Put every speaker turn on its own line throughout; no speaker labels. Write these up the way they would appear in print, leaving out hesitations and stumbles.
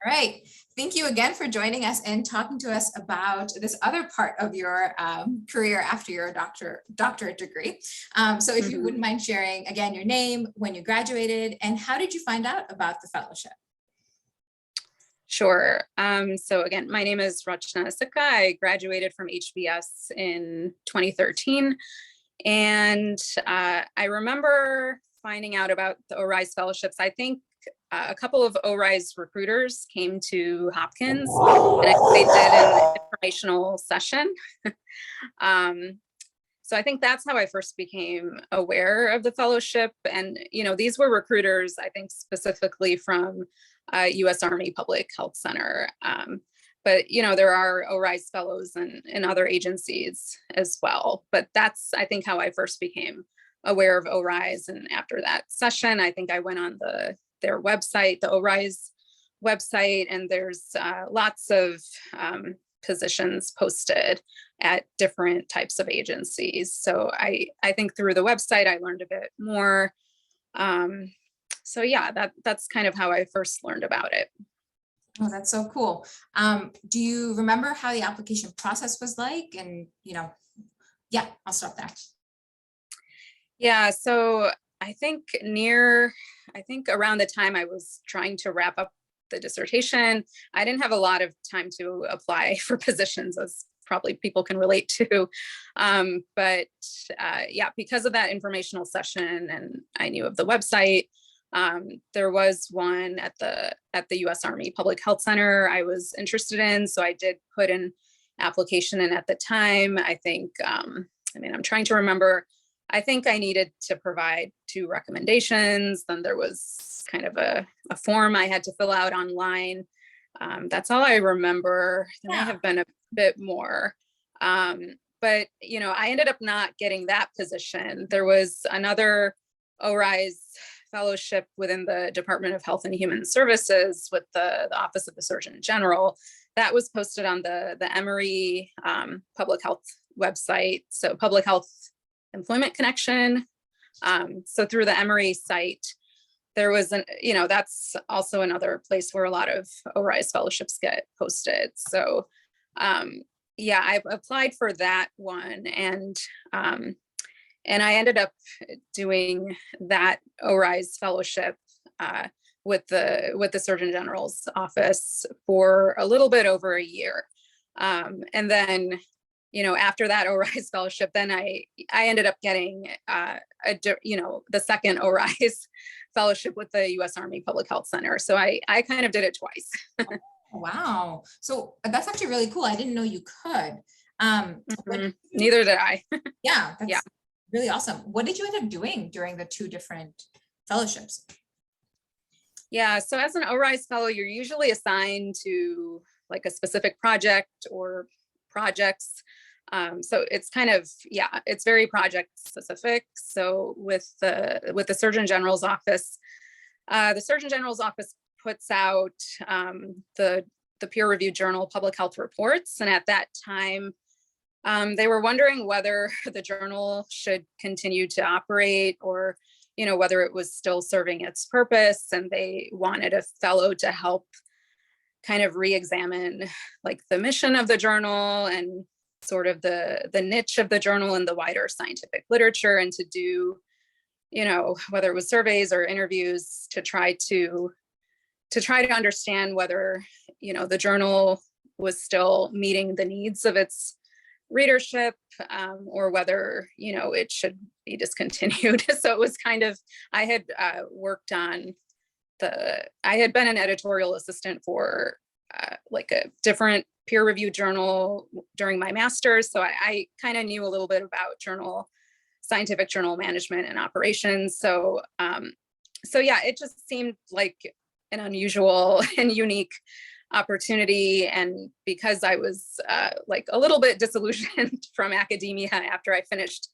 All right. Thank you again for joining us and talking to us about this other part of your career after your doctorate degree. So if you wouldn't mind sharing again your name, when you graduated, and how did you find out about the fellowship?
Sure. So again, my name is Rachna Sikka. I graduated from HBS in 2013. And I remember finding out about the ORISE fellowships. I think a couple of ORISE recruiters came to Hopkins and they did an informational session. So I think that's how I first became aware of the fellowship. And, these were recruiters, I think specifically from US Army Public Health Center. But, there are ORISE fellows in other agencies as well. But that's, I think, how I first became aware of ORISE. And after that session, I think I went on their website, the ORISE website, and there's lots of positions posted at different types of agencies. So I think through the website, I learned a bit more. So yeah, that's kind of how I first learned about it.
Oh, that's so cool. Do you remember how the application process was like? And, yeah, I'll stop there.
Yeah, so I think around the time I was trying to wrap up the dissertation, I didn't have a lot of time to apply for positions, as probably people can relate to. But yeah, because of that informational session and I knew of the website, there was one at the US Army Public Health Center I was interested in. So I did put an application in at the time. I think, I'm trying to remember, I think I needed to provide 2 recommendations. Then there was kind of a form I had to fill out online. That's all I remember. There may have been a bit more. But, I ended up not getting that position. There was another ORISE fellowship within the Department of Health and Human Services with the Office of the Surgeon General. That was posted on the Emory public health website. So Public Health Employment Connection. So through the Emory site, there was that's also another place where a lot of ORISE fellowships get posted. So yeah, I applied for that one, and I ended up doing that ORISE fellowship with the Surgeon General's office for a little bit over a year. And then, after that ORISE fellowship, then I ended up getting the second ORISE fellowship with the US Army Public Health Center. So I kind of did it twice.
Wow. So that's actually really cool. I didn't know you could.
Neither did I.
Yeah. That's really awesome. What did you end up doing during the 2 different fellowships?
Yeah. So as an ORISE fellow, you're usually assigned to like a specific project or projects. So it's kind of, it's very project specific. So with the Surgeon General's office, the Surgeon General's office puts out the peer-reviewed journal Public Health Reports. And at that time, they were wondering whether the journal should continue to operate or, whether it was still serving its purpose. And they wanted a fellow to help kind of re-examine like the mission of the journal and sort of the niche of the journal in the wider scientific literature, and to do, whether it was surveys or interviews to try to understand whether, the journal was still meeting the needs of its readership, or whether, it should be discontinued. So it was kind of, I had worked on I had been an editorial assistant for like a different peer-reviewed journal during my master's. So I kind of knew a little bit about scientific journal management and operations. So yeah, it just seemed like an unusual and unique opportunity. And because I was like a little bit disillusioned from academia after I finished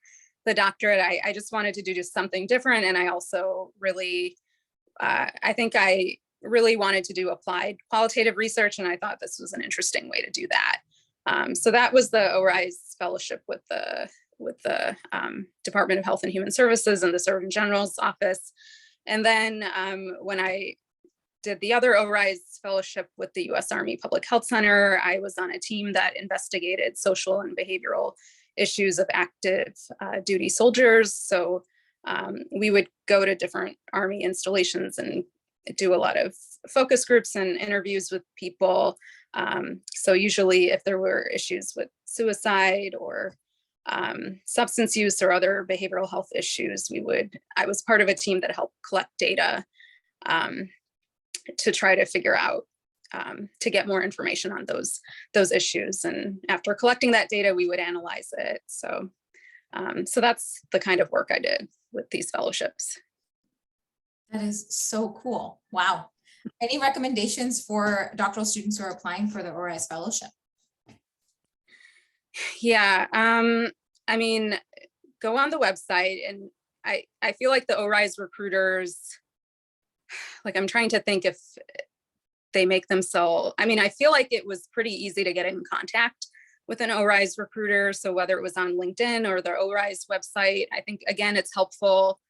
the doctorate, I just wanted to do just something different. And I also really, I think I really wanted to do applied qualitative research. And I thought this was an interesting way to do that. So that was the ORISE fellowship with the Department of Health and Human Services and the Surgeon General's office. And then when I did the other ORISE Fellowship with the U.S. Army Public Health Center. I was on a team that investigated social and behavioral issues of active duty soldiers. So we would go to different Army installations and do a lot of focus groups and interviews with people. So usually if there were issues with suicide or substance use or other behavioral health issues, I was part of a team that helped collect data to try to figure out, to get more information on those issues. And after collecting that data, we would analyze it. So that's the kind of work I did with these fellowships.
That is so cool. Wow. Any recommendations for doctoral students who are applying for the ORISE Fellowship?
Yeah, I mean, go on the website, and I feel like the ORISE recruiters, like I'm trying to think if they make themselves, I mean, I feel like it was pretty easy to get in contact with an ORISE recruiter. So whether it was on LinkedIn or the ORISE website, I think, again, it's helpful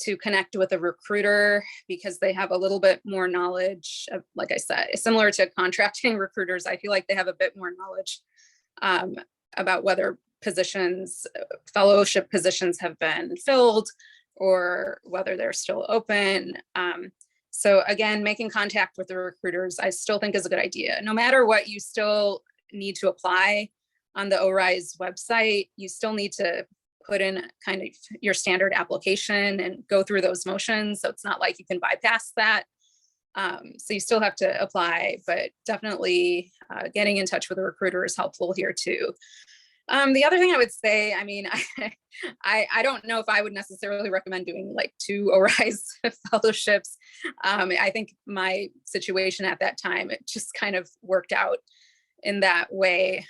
to connect with a recruiter because they have a little bit more knowledge of, like I said, similar to contracting recruiters, I feel like they have a bit more knowledge about whether fellowship positions have been filled or whether they're still open. So again, making contact with the recruiters, I still think is a good idea. No matter what, you still need to apply on the ORISE website. You still need to put in kind of your standard application and go through those motions. So it's not like you can bypass that. So you still have to apply, but definitely getting in touch with a recruiter is helpful here too. The other thing I would say, I mean, I don't know if I would necessarily recommend doing like 2 ORISE fellowships. I think my situation at that time, it just kind of worked out in that way.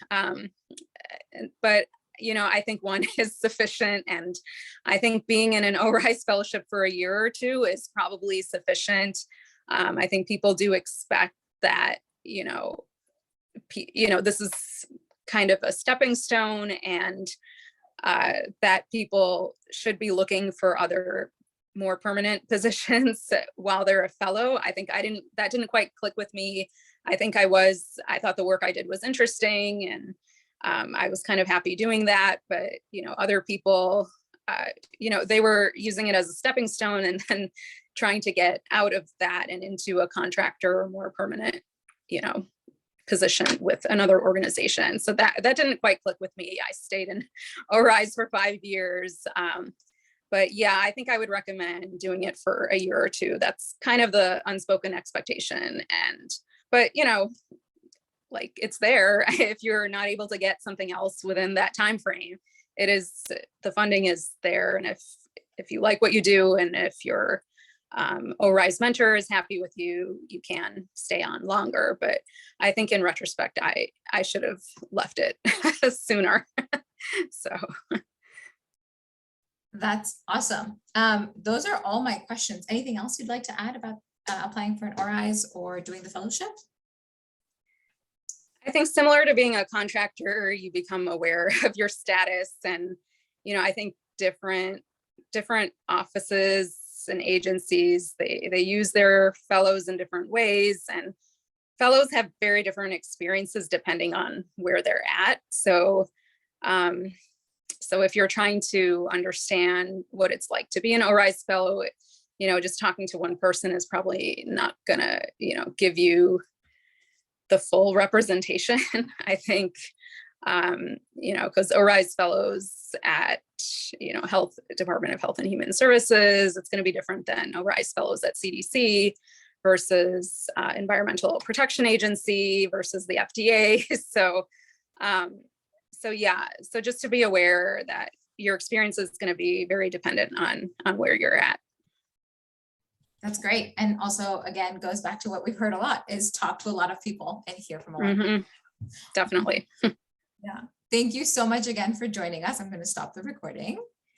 But I think 1 is sufficient. And I think being in an ORISE fellowship for a year or 2 is probably sufficient. I think people do expect that, this is kind of a stepping stone, and that people should be looking for other more permanent positions while they're a fellow. I think that didn't quite click with me. I thought the work I did was interesting, and I was kind of happy doing that, but other people, they were using it as a stepping stone and then trying to get out of that and into a contractor or more permanent, position with another organization. So that didn't quite click with me. I stayed in ORISE for 5 years. But yeah, I think I would recommend doing it for a year or 2. That's kind of the unspoken expectation. But like it's there. If you're not able to get something else within that time frame, the funding is there. And if you like what you do, and if your ORISE mentor is happy with you, you can stay on longer. But I think in retrospect, I should have left it sooner. So
that's awesome. Those are all my questions. Anything else you'd like to add about applying for an ORISE or doing the fellowship?
I think similar to being a contractor, you become aware of your status, and I think different offices and agencies, they use their fellows in different ways, and fellows have very different experiences depending on where they're at. So if you're trying to understand what it's like to be an ORISE fellow, just talking to one person is probably not gonna give you the full representation. I think because ORISE fellows at Department of Health and Human Services, it's going to be different than ORISE fellows at CDC versus Environmental Protection Agency versus the FDA. So just to be aware that your experience is going to be very dependent on where you're at.
That's great. And also, again, goes back to what we've heard a lot, is talk to a lot of people and hear from a lot of people.
Definitely.
Yeah. Thank you so much again for joining us. I'm going to stop the recording.